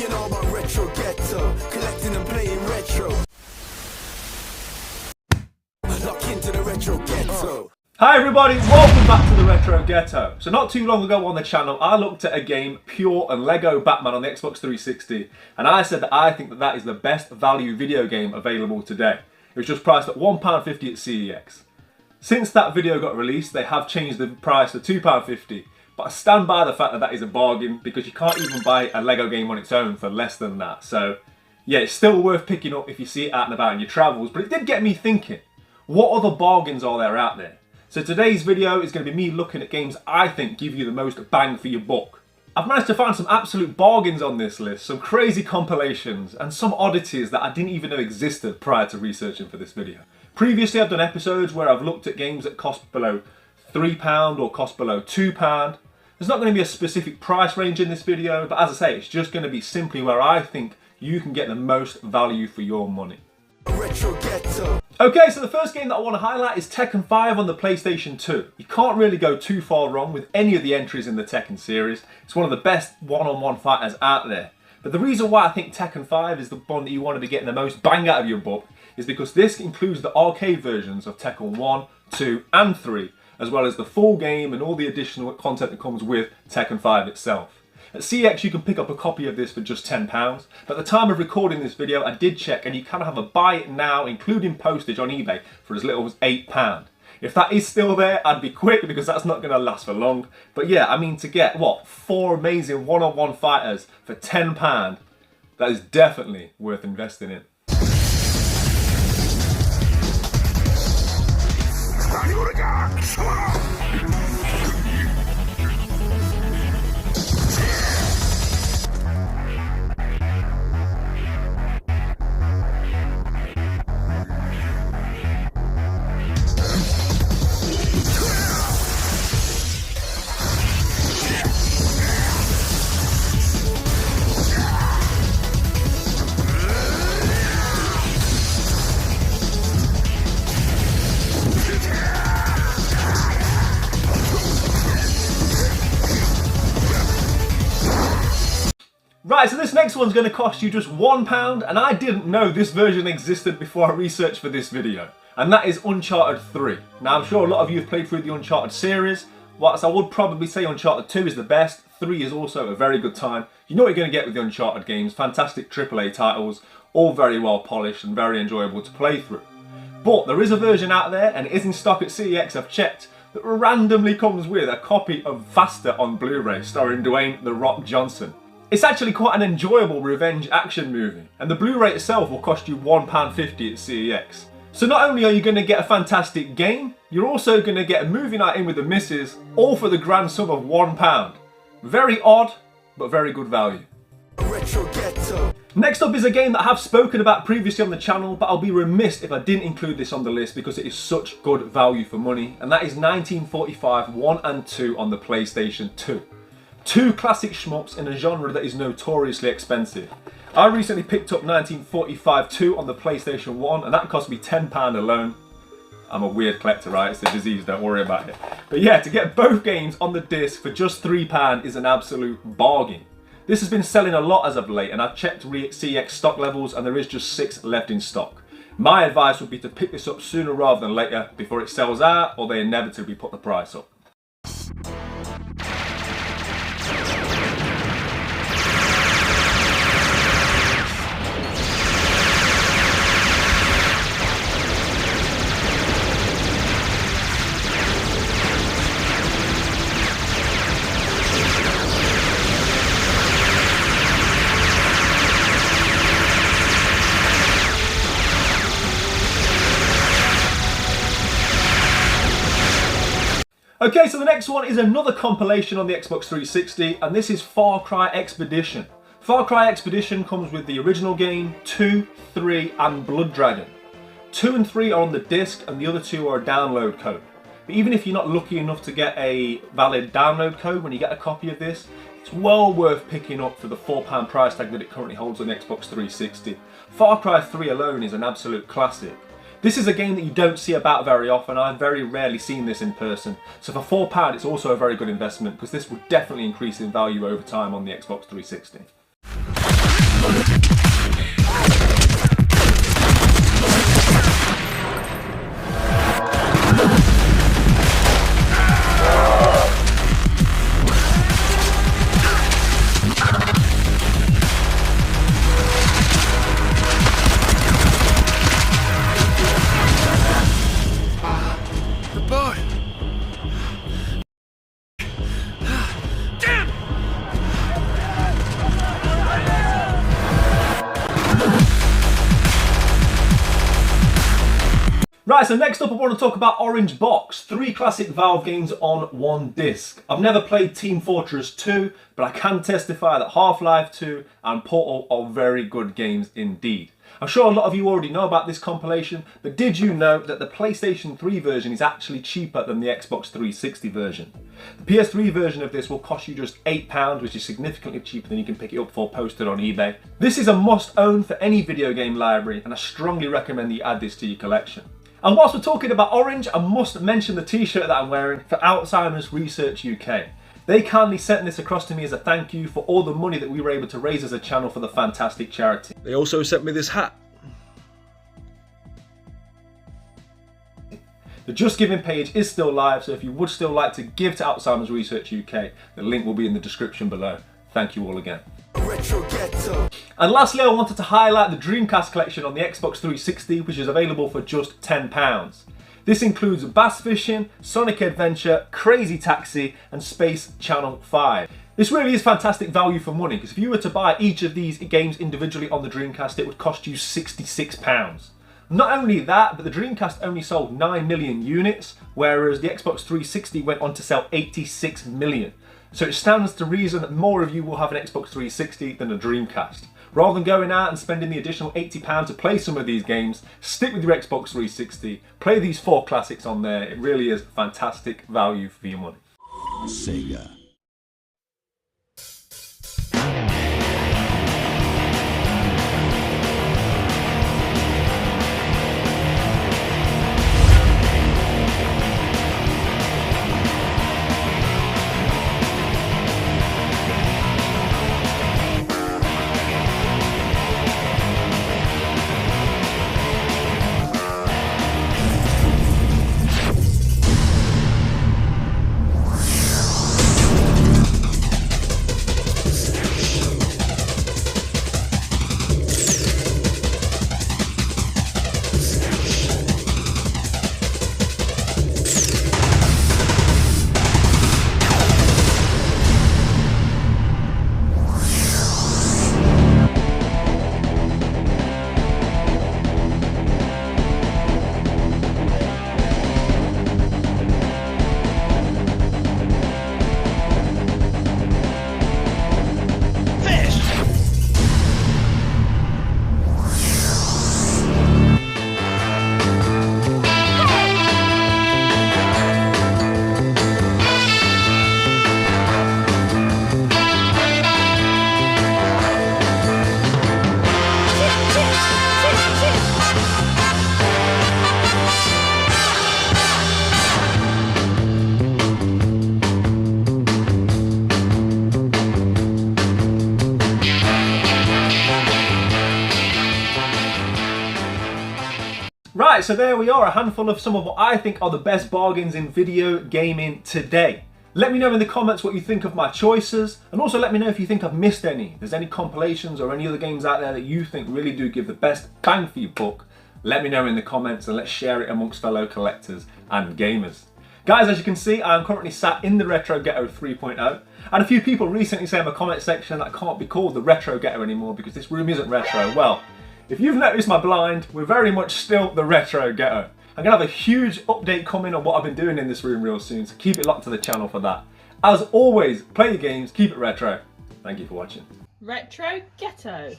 you know about retro ghetto, collecting and playing retro. Lock into the retro ghetto. Hi everybody, welcome back to the Retro Ghetto. So not too long ago on the channel, I looked at a game, Pure and Lego Batman on the Xbox 360, and I said that I think that that is the best value video game available today. It was just priced at £1.50 at CEX. Since that video got released, they have changed the price to £2.50, but I stand by the fact that that is a bargain because you can't even buy a Lego game on its own for less than that. So yeah, it's still worth picking up if you see it out and about in your travels, but it did get me thinking, what other bargains are there out there? So today's video is going to be me looking at games I think give you the most bang for your buck. I've managed to find some absolute bargains on this list, some crazy compilations, and some oddities that I didn't even know existed prior to researching for this video. Previously I've done episodes where I've looked at games that cost below £3 or cost below £2. There's not going to be a specific price range in this video, but as I say, it's just going to be simply where I think you can get the most value for your money. Retro ghetto. Okay, so the first game that I want to highlight is Tekken 5 on the PlayStation 2. You can't really go too far wrong with any of the entries in the Tekken series. It's one of the best one-on-one fighters out there. But the reason why I think Tekken 5 is the one that you want to be getting the most bang out of your buck is because this includes the arcade versions of Tekken 1, 2 and 3, as well as the full game and all the additional content that comes with Tekken 5 itself. At CX you can pick up a copy of this for just £10, but at the time of recording this video I did check and you can have a buy it now including postage on eBay for as little as £8. If that is still there, I'd be quick because that's not going to last for long. But yeah, I mean, to get, what, 4 amazing one-on-one fighters for £10, that is definitely worth investing in. Right, so this next one's going to cost you just £1, and I didn't know this version existed before I researched for this video. And that is Uncharted 3. Now I'm sure a lot of you have played through the Uncharted series. Whilst I would probably say Uncharted 2 is the best, 3 is also a very good time. You know what you're going to get with the Uncharted games, fantastic AAA titles, all very well polished and very enjoyable to play through. But there is a version out there, and it is in stock at CEX, I've checked, that randomly comes with a copy of Vasta on Blu-ray starring Dwayne "The Rock" Johnson. It's actually quite an enjoyable revenge action movie, and the Blu-ray itself will cost you £1.50 at CEX. So not only are you going to get a fantastic game, you're also going to get a movie night in with the missus, all for the grand sum of £1. Very odd, but very good value. Retro ghetto. Next up is a game that I have spoken about previously on the channel, but I'll be remiss if I didn't include this on the list because it is such good value for money, and that is 1945 1 and 2 on the PlayStation 2. Two classic shmups in a genre that is notoriously expensive. I recently picked up 1945 2 on the PlayStation 1 and that cost me £10 alone. I'm a weird collector, right? It's a disease, don't worry about it. But yeah, to get both games on the disc for just £3 is an absolute bargain. This has been selling a lot as of late and I've checked CEX stock levels and there is just 6 left in stock. My advice would be to pick this up sooner rather than later before it sells out or they inevitably put the price up. Okay, so the next one is another compilation on the Xbox 360, and this is Far Cry Expedition. Far Cry Expedition comes with the original game, 2, 3 and Blood Dragon. 2 and 3 are on the disc and the other 2 are a download code. But even if you're not lucky enough to get a valid download code when you get a copy of this, it's well worth picking up for the £4 price tag that it currently holds on the Xbox 360. Far Cry 3 alone is an absolute classic. This is a game that you don't see about very often. I've very rarely seen this in person. So for £4 it's also a very good investment because this will definitely increase in value over time on the Xbox 360. Right, so next up I want to talk about Orange Box. 3 classic Valve games on one disc. I've never played Team Fortress 2, but I can testify that Half-Life 2 and Portal are very good games indeed. I'm sure a lot of you already know about this compilation, but did you know that the PlayStation 3 version is actually cheaper than the Xbox 360 version? The PS3 version of this will cost you just £8, which is significantly cheaper than you can pick it up for posted on eBay. This is a must-own for any video game library, and I strongly recommend that you add this to your collection. And whilst we're talking about Orange, I must mention the t-shirt that I'm wearing for Alzheimer's Research UK. They kindly sent this across to me as a thank you for all the money that we were able to raise as a channel for the fantastic charity. They also sent me this hat. The Just Giving page is still live, so if you would still like to give to Alzheimer's Research UK, the link will be in the description below. Thank you all again. Retro Ghetto. And lastly, I wanted to highlight the Dreamcast collection on the Xbox 360, which is available for just £10. This includes Bass Fishing, Sonic Adventure, Crazy Taxi, and Space Channel 5. This really is fantastic value for money, because if you were to buy each of these games individually on the Dreamcast, it would cost you £66. Not only that, but the Dreamcast only sold 9 million units, whereas the Xbox 360 went on to sell 86 million. So it stands to reason that more of you will have an Xbox 360 than a Dreamcast. Rather than going out and spending the additional £80 to play some of these games, stick with your Xbox 360, play these 4 classics on there. It really is fantastic value for your money. Sega. Right, so there we are, a handful of some of what I think are the best bargains in video gaming today. Let me know in the comments what you think of my choices, and also let me know if you think I've missed any. If there's any compilations or any other games out there that you think really do give the best bang for your buck, let me know in the comments and let's share it amongst fellow collectors and gamers. Guys, as you can see, I'm currently sat in the Retro Ghetto 3.0, and a few people recently say in my comment section that I can't be called the Retro Ghetto anymore because this room isn't retro. Well, if you've noticed my blind, we're very much still the Retro Ghetto. I'm going to have a huge update coming on what I've been doing in this room real soon, so keep it locked to the channel for that. As always, play your games, keep it retro. Thank you for watching. Retro Ghetto.